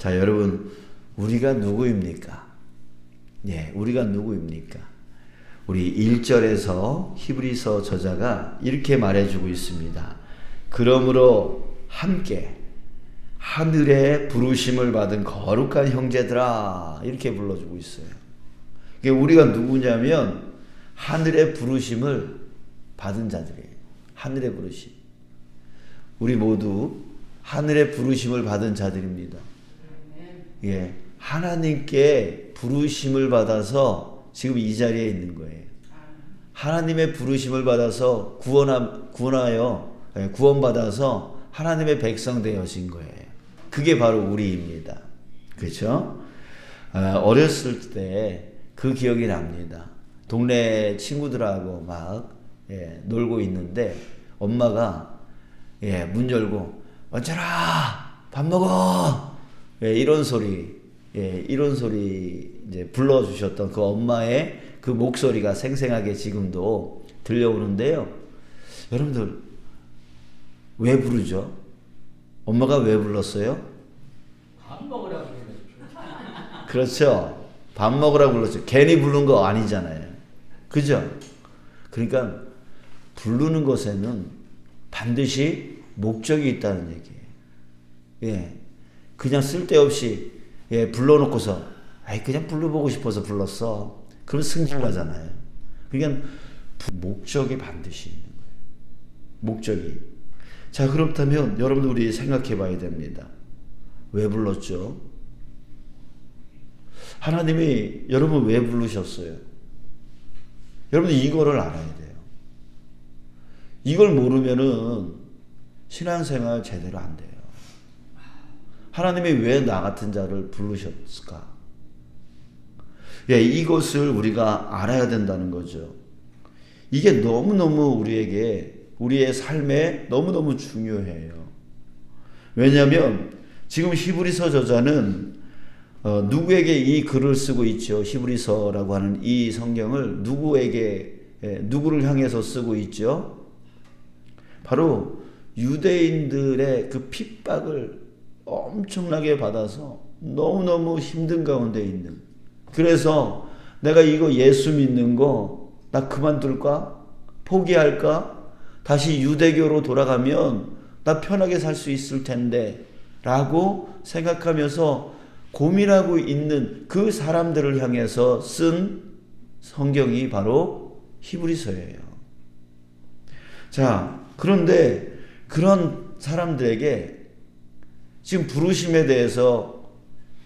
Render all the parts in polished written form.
자, 여러분, 우리가 누구입니까? 예, 우리가 누구입니까? 우리 1절에서 히브리서 저자가 이렇게 말해주고 있습니다. 그러므로 함께 하늘의 부르심을 받은 거룩한 형제들아, 이렇게 불러주고 있어요. 우리가 누구냐면 하늘의 부르심을 받은 자들이에요. 하늘의 부르심. 우리 모두 하늘의 부르심을 받은 자들입니다. 예, 하나님께 부르심을 받아서 지금 이 자리에 있는 거예요. 하나님의 부르심을 받아서 구원받아서 하나님의 백성 되어진 거예요. 그게 바로 우리입니다. 그렇죠? 어렸을 때 그 기억이 납니다. 동네 친구들하고 막 놀고 있는데 엄마가 문 열고 원철아 밥 먹어 이런 소리 이제 불러주셨던 그 엄마의 그 목소리가 생생하게 지금도 들려오는데요. 여러분들 왜 부르죠? 엄마가 왜 불렀어요? 밥 먹으라고 그러죠. 그렇죠. 밥 먹으라고 불렀죠. 괜히 부른 거 아니잖아요. 그죠? 그러니까 부르는 것에는 반드시 목적이 있다는 얘기예요. 예. 그냥 쓸데없이 불러놓고서 그냥 불러보고 싶어서 불렀어. 그럼 승질나잖아요. 그러니까 목적이 반드시 있는 거예요. 목적이. 자, 그렇다면 여러분들 우리 생각해 봐야 됩니다. 왜 불렀죠? 하나님이 여러분 왜 부르셨어요? 여러분 이거를 알아야 돼요. 이걸 모르면은 신앙생활 제대로 안 돼요. 하나님이 왜 나 같은 자를 부르셨을까? 이것을 우리가 알아야 된다는 거죠. 이게 너무너무 우리의 삶에 너무너무 중요해요. 왜냐하면 지금 히브리서 저자는 누구에게 이 글을 쓰고 있죠. 히브리서라고 하는 이 성경을 누구를 향해서 쓰고 있죠. 바로 유대인들의 그 핍박을 엄청나게 받아서 너무너무 힘든 가운데 있는, 그래서 내가 이거 예수 믿는 거 나 그만둘까? 포기할까? 다시 유대교로 돌아가면 나 편하게 살 수 있을 텐데 라고 생각하면서 고민하고 있는 그 사람들을 향해서 쓴 성경이 바로 히브리서예요. 자, 그런데 그런 사람들에게 지금 부르심에 대해서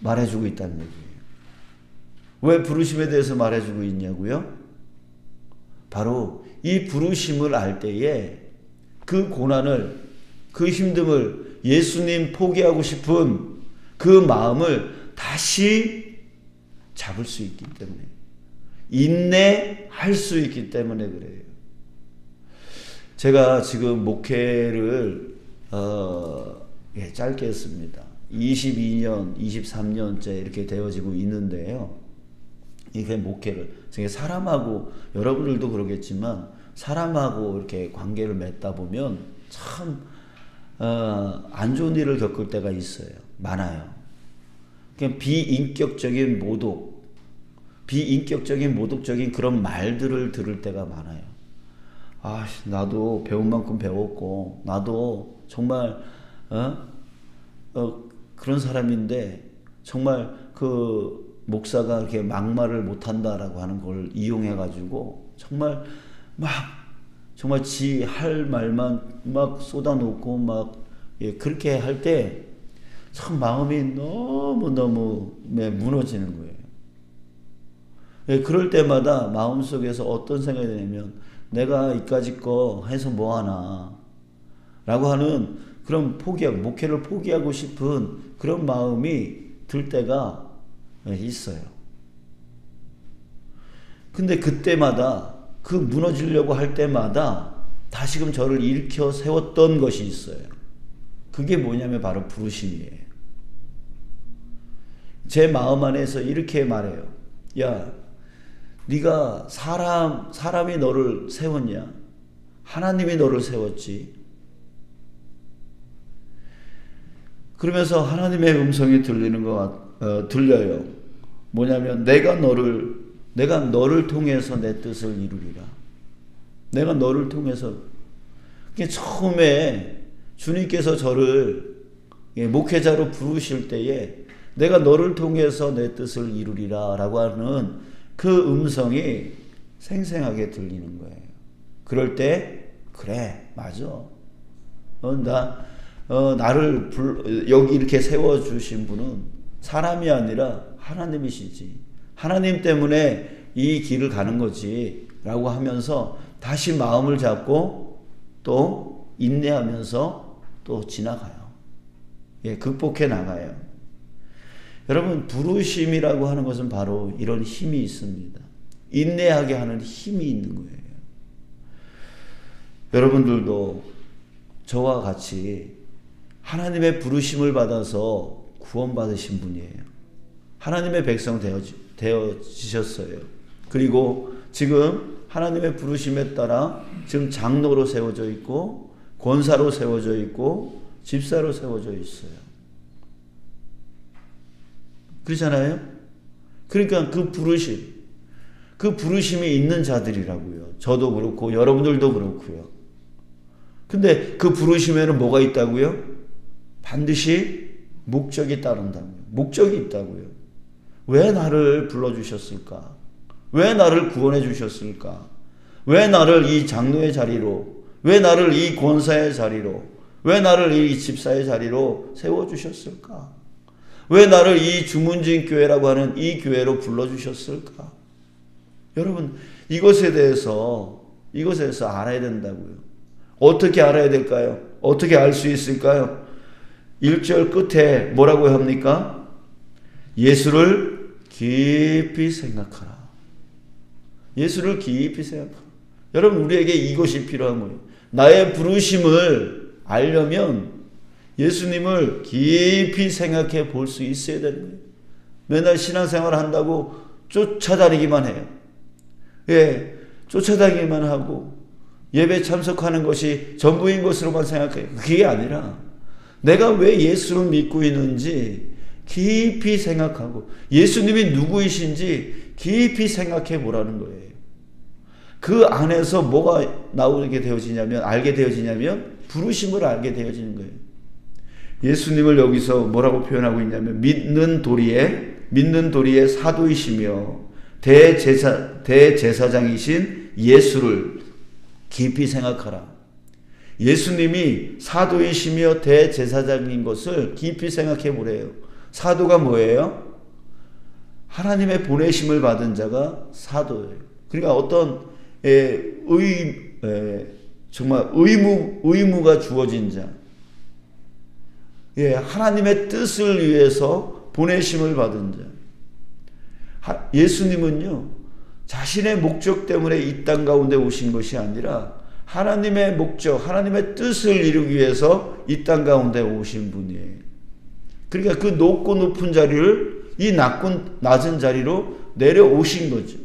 말해주고 있다는 얘기예요. 왜 부르심에 대해서 말해주고 있냐고요? 바로 이 부르심을 알 때에 그 고난을, 그 힘듦을 예수님 포기하고 싶은 그 마음을 다시 잡을 수 있기 때문에, 인내할 수 있기 때문에 그래요. 제가 지금 목회를 짧게 했습니다. 22년, 23년째 이렇게 되어지고 있는데요. 이게 목회를 사람하고, 여러분들도 그러겠지만 사람하고 이렇게 관계를 맺다 보면 참 안 좋은 일을 겪을 때가 있어요. 많아요. 그냥 비인격적인 모독적인 그런 말들을 들을 때가 많아요. 나도 배운 만큼 배웠고, 나도 정말 그런 사람인데 정말 그 목사가 이렇게 막말을 못한다라고 하는 걸 이용해가지고 정말 지 할 말만 막 쏟아놓고 그렇게 할 때 참 마음이 너무너무 무너지는 거예요. 그럴 때마다 마음속에서 어떤 생각이 드냐면, 내가 이까짓 거 해서 뭐하나 라고 하는 그런 목회를 포기하고 싶은 그런 마음이 들 때가 있어요. 근데 그때마다, 그 무너지려고 할 때마다 다시금 저를 일으켜 세웠던 것이 있어요. 그게 뭐냐면 바로 부르심이에요. 제 마음 안에서 이렇게 말해요. 야, 네가 사람이 너를 세웠냐? 하나님이 너를 세웠지. 그러면서 하나님의 음성이 들리는 들려요. 뭐냐면 내가 너를 통해서 내 뜻을 이루리라. 내가 너를 통해서. 처음에 주님께서 저를 목회자로 부르실 때에 내가 너를 통해서 내 뜻을 이루리라 라고 하는 그 음성이 생생하게 들리는 거예요. 그럴 때 그래 맞아. 나를 여기 이렇게 세워주신 분은 사람이 아니라 하나님이시지. 하나님 때문에 이 길을 가는 거지 라고 하면서 다시 마음을 잡고 또 인내하면서 또 지나가요. 극복해 나가요. 여러분 부르심이라고 하는 것은 바로 이런 힘이 있습니다. 인내하게 하는 힘이 있는 거예요. 여러분들도 저와 같이 하나님의 부르심을 받아서 구원받으신 분이에요. 하나님의 백성 되어지셨어요. 그리고 지금 하나님의 부르심에 따라 지금 장로로 세워져 있고 권사로 세워져 있고 집사로 세워져 있어요. 그렇잖아요? 그러니까 그 부르심이 있는 자들이라고요. 저도 그렇고 여러분들도 그렇고요. 근데 그 부르심에는 뭐가 있다고요? 반드시 목적이 따른다고요. 목적이 있다고요. 왜 나를 불러주셨을까? 왜 나를 구원해 주셨을까? 왜 나를 이 장로의 자리로, 왜 나를 이 권사의 자리로, 왜 나를 이 집사의 자리로 세워주셨을까? 왜 나를 이 주문진 교회라고 하는 이 교회로 불러주셨을까? 여러분 이것에 대해서 알아야 된다고요. 어떻게 알아야 될까요? 어떻게 알 수 있을까요? 1절 끝에 뭐라고 합니까? 예수를 깊이 생각하라. 예수를 깊이 생각하라. 여러분 우리에게 이것이 필요한 거예요. 나의 부르심을 알려면 예수님을 깊이 생각해 볼 수 있어야 되는 거예요. 맨날 신앙생활을 한다고 쫓아다니기만 해요. 쫓아다니기만 하고 예배 참석하는 것이 전부인 것으로만 생각해요. 그게 아니라 내가 왜 예수를 믿고 있는지 깊이 생각하고 예수님이 누구이신지 깊이 생각해 보라는 거예요. 그 안에서 뭐가 알게 되어지냐면 부르심을 알게 되어지는 거예요. 예수님을 여기서 뭐라고 표현하고 있냐면 믿는 도리의 사도이시며 대제사장이신 예수를 깊이 생각하라. 예수님이 사도이시며 대제사장인 것을 깊이 생각해 보래요. 사도가 뭐예요? 하나님의 보내심을 받은 자가 사도예요. 그러니까 어떤 정말 의무가 주어진 자, 하나님의 뜻을 위해서 보내심을 받은 자. 예수님은요 자신의 목적 때문에 이 땅 가운데 오신 것이 아니라 하나님의 목적, 하나님의 뜻을 이루기 위해서 이 땅 가운데 오신 분이에요. 그러니까 그 높고 높은 자리를 이 낮은 자리로 내려오신 거죠.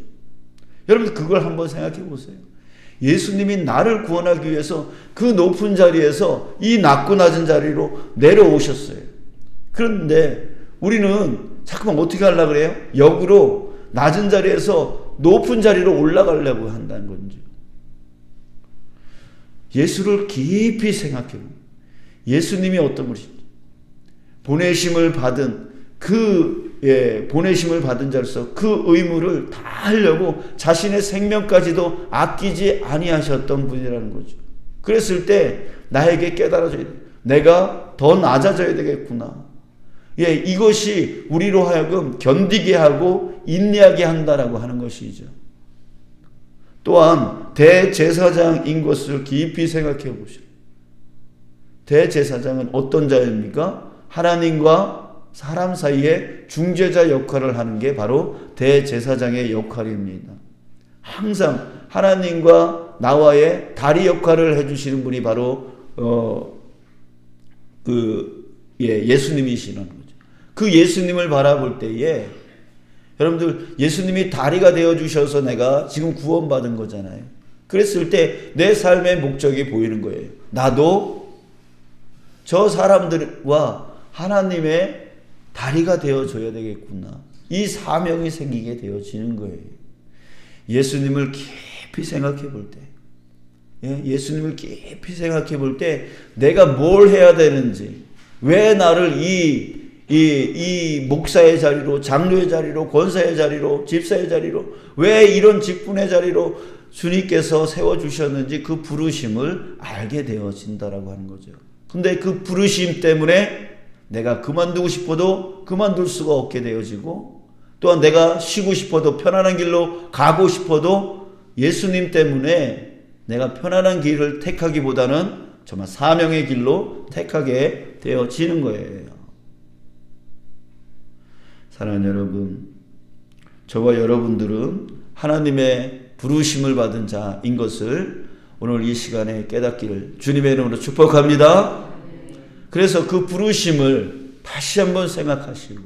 여러분 그걸 한번 생각해 보세요. 예수님이 나를 구원하기 위해서 그 높은 자리에서 이 낮고 낮은 자리로 내려오셨어요. 그런데 우리는 자꾸만 어떻게 하려고 그래요? 역으로 낮은 자리에서 높은 자리로 올라가려고 한다는 건지. 예수를 깊이 생각해 보면 예수님이 어떤 분이신지, 보내심을 받은 자로서 그 의무를 다 하려고 자신의 생명까지도 아끼지 아니하셨던 분이라는 거죠. 그랬을 때 나에게 깨달아져야 돼. 내가 더 낮아져야 되겠구나. 이것이 우리로 하여금 견디게 하고 인내하게 한다라고 하는 것이죠. 또한 대제사장인 것을 깊이 생각해 보시오. 대제사장은 어떤 자입니까? 하나님과 사람 사이에 중재자 역할을 하는 게 바로 대제사장의 역할입니다. 항상 하나님과 나와의 다리 역할을 해주시는 분이 바로 예수님이시라는 거죠. 그 예수님을 바라볼 때에 여러분들 예수님이 다리가 되어주셔서 내가 지금 구원받은 거잖아요. 그랬을 때 내 삶의 목적이 보이는 거예요. 나도 저 사람들과 하나님의 다리가 되어줘야 되겠구나. 이 사명이 생기게 되어지는 거예요. 예수님을 깊이 생각해 볼 때, 예수님을 깊이 생각해 볼 때 내가 뭘 해야 되는지, 왜 나를 이 목사의 자리로, 장로의 자리로, 권사의 자리로, 집사의 자리로, 왜 이런 직분의 자리로 주님께서 세워주셨는지 그 부르심을 알게 되어진다라고 하는 거죠. 근데 그 부르심 때문에 내가 그만두고 싶어도 그만둘 수가 없게 되어지고, 또한 내가 쉬고 싶어도 편안한 길로 가고 싶어도 예수님 때문에 내가 편안한 길을 택하기보다는 정말 사명의 길로 택하게 되어지는 거예요. 사랑하는 여러분, 저와 여러분들은 하나님의 부르심을 받은 자인 것을 오늘 이 시간에 깨닫기를 주님의 이름으로 축복합니다. 그래서 그 부르심을 다시 한번 생각하시고,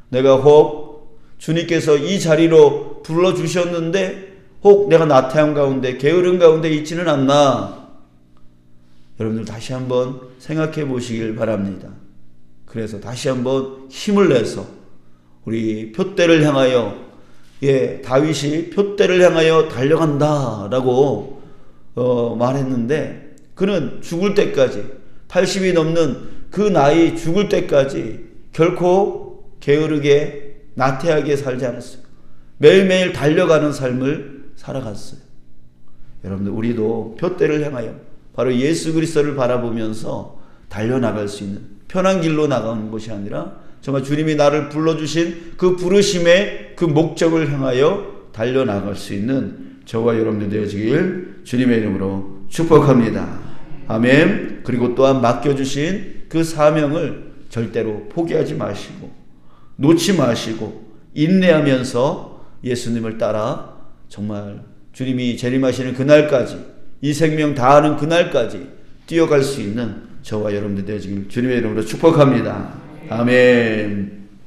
내가 혹 주님께서 이 자리로 불러주셨는데 혹 내가 나태함 가운데 게으름 가운데 있지는 않나, 여러분들 다시 한번 생각해 보시길 바랍니다. 그래서 다시 한번 힘을 내서 우리 표대를 향하여, 다윗이 표대를 향하여 달려간다라고 말했는데, 그는 죽을 때까지 80이 넘는 그 나이 죽을 때까지 결코 게으르게 나태하게 살지 않았어요. 매일매일 달려가는 삶을 살아갔어요. 여러분들, 우리도 표대를 향하여 바로 예수 그리스도를 바라보면서 달려나갈 수 있는 편한 길로 나가는 것이 아니라 정말 주님이 나를 불러주신 그 부르심의 그 목적을 향하여 달려나갈 수 있는 저와 여러분들 되어지길 주님의 이름으로 축복합니다. 아멘. 그리고 또한 맡겨주신 그 사명을 절대로 포기하지 마시고 놓지 마시고 인내하면서 예수님을 따라 정말 주님이 재림하시는 그날까지, 이 생명 다하는 그날까지 뛰어갈 수 있는 저와 여러분들 되어지길 주님의 이름으로 축복합니다. 아멘.